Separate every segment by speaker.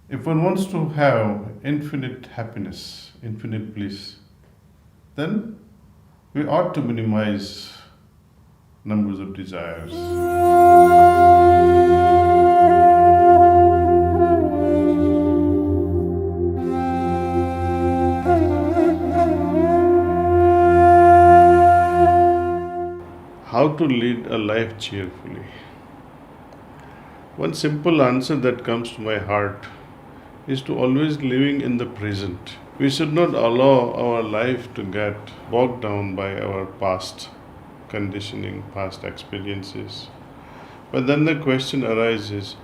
Speaker 1: If one wants to have infinite happiness, infinite bliss, then we ought to minimize numbers of desires. How to lead a life cheerfully? One simple answer that comes to my heart is to always living in the present. We should not allow our life to get bogged down by our past conditioning, past experiences. But then the question arises,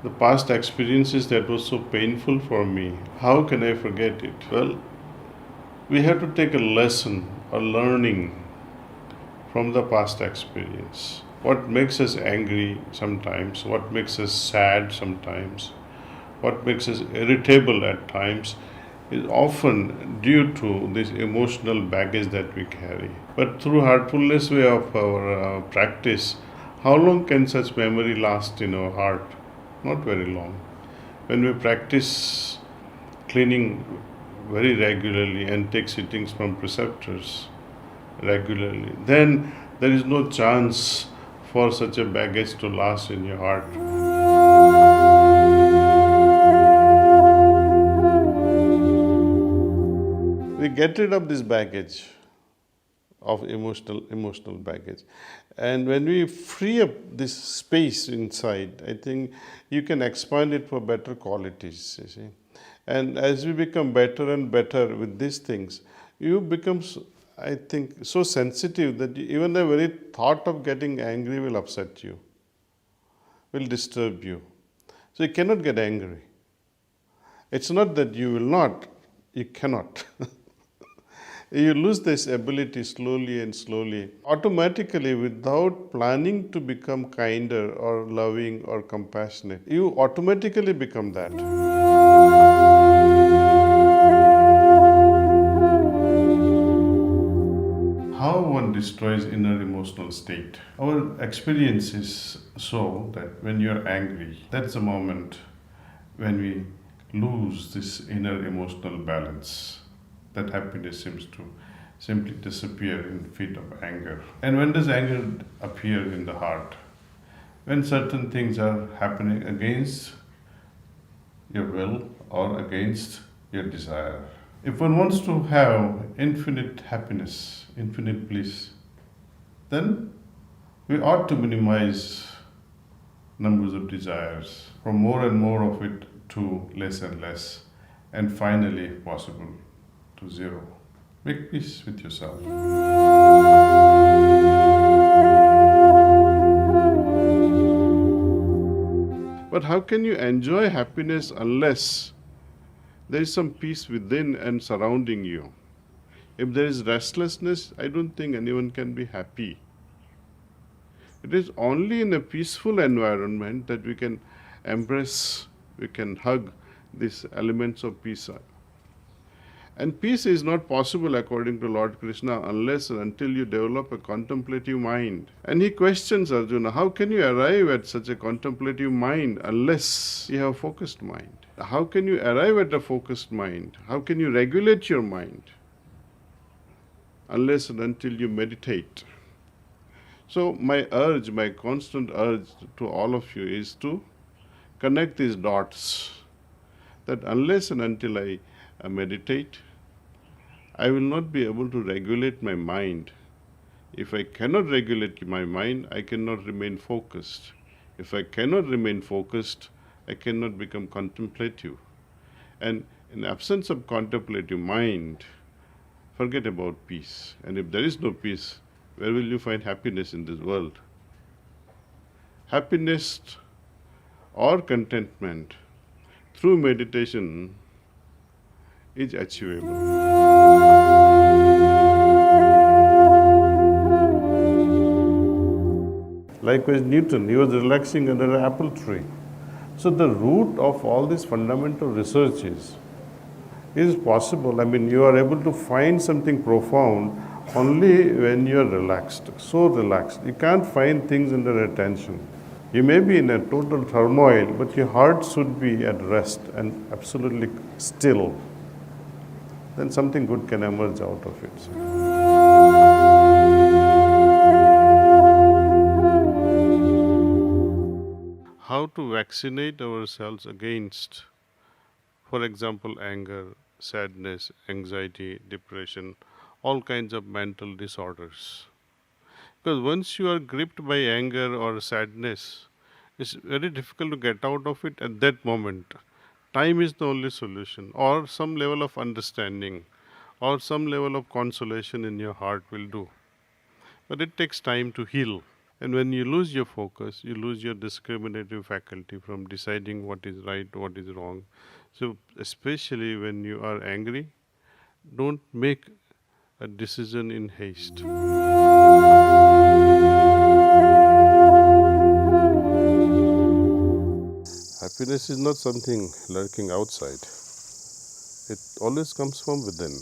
Speaker 1: the past experiences that was so painful for me, how can I forget it? Well, we have to take a lesson, a learning from the past experience. What makes us angry sometimes, what makes us sad sometimes, what makes us irritable at times is often due to this emotional baggage that we carry. But through heartfulness way of our practice, how long can such memory last in our heart? Not very long. When we practice cleaning very regularly and take sittings from preceptors regularly, then there is no chance for such a baggage to last in your heart. We get rid of this baggage of emotional baggage, and when we free up this space inside, I think you can expand it for better qualities, you see. And as we become better and better with these things, you become, I think, so sensitive that even the very thought of getting angry will upset you, will disturb you. So you cannot get angry. It's not that you will not, you cannot. You lose this ability slowly and slowly, automatically, without planning to become kinder or loving or compassionate. You automatically become that. How one destroys inner emotional state. Our experience is so that when you're angry, that's the moment when we lose this inner emotional balance. That happiness seems to simply disappear in fit of anger. And when does anger appear in the heart? When certain things are happening against your will or against your desire. If one wants to have infinite happiness, infinite bliss, then we ought to minimize numbers of desires, from more and more of it to less and less, and finally, if possible, to zero. Make peace with yourself. But how can you enjoy happiness unless there is some peace within and surrounding you? If there is restlessness, I don't think anyone can be happy. It is only in a peaceful environment that we can embrace, we can hug these elements of peace. And peace is not possible, according to Lord Krishna, unless and until you develop a contemplative mind. And he questions Arjuna, how can you arrive at such a contemplative mind unless you have a focused mind? How can you arrive at a focused mind? How can you regulate your mind? Unless and until you meditate. So my urge, my constant urge to all of you is to connect these dots. That unless and until I meditate, I will not be able to regulate my mind. If I cannot regulate my mind, I cannot remain focused. If I cannot remain focused, I cannot become contemplative. And in absence of contemplative mind, forget about peace. And if there is no peace, where will you find happiness in this world? Happiness or contentment through meditation is achievable. Likewise, Newton, he was relaxing under an apple tree. So the root of all these fundamental researches is possible. I mean, you are able to find something profound only when you are relaxed, so relaxed. You can't find things under attention. You may be in a total turmoil, but your heart should be at rest and absolutely still. Then something good can emerge out of it. How to vaccinate ourselves against, for example, anger, sadness, anxiety, depression, all kinds of mental disorders. Because once you are gripped by anger or sadness, it's very difficult to get out of it at that moment. Time is the only solution, or some level of understanding, or some level of consolation in your heart will do. But it takes time to heal. And when you lose your focus, you lose your discriminative faculty from deciding what is right, what is wrong. So, especially when you are angry, don't make a decision in haste. Happiness is not something lurking outside, it always comes from within.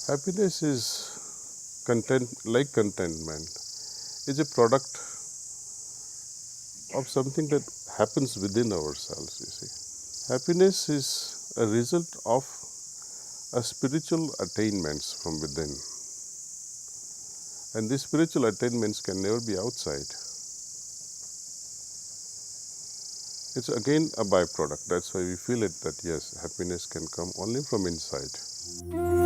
Speaker 1: Happiness is contentment, is a product of something that happens within ourselves, you see. Happiness is a result of a spiritual attainments from within. And these spiritual attainments can never be outside. It's again a byproduct. That's why we feel it that yes, happiness can come only from inside.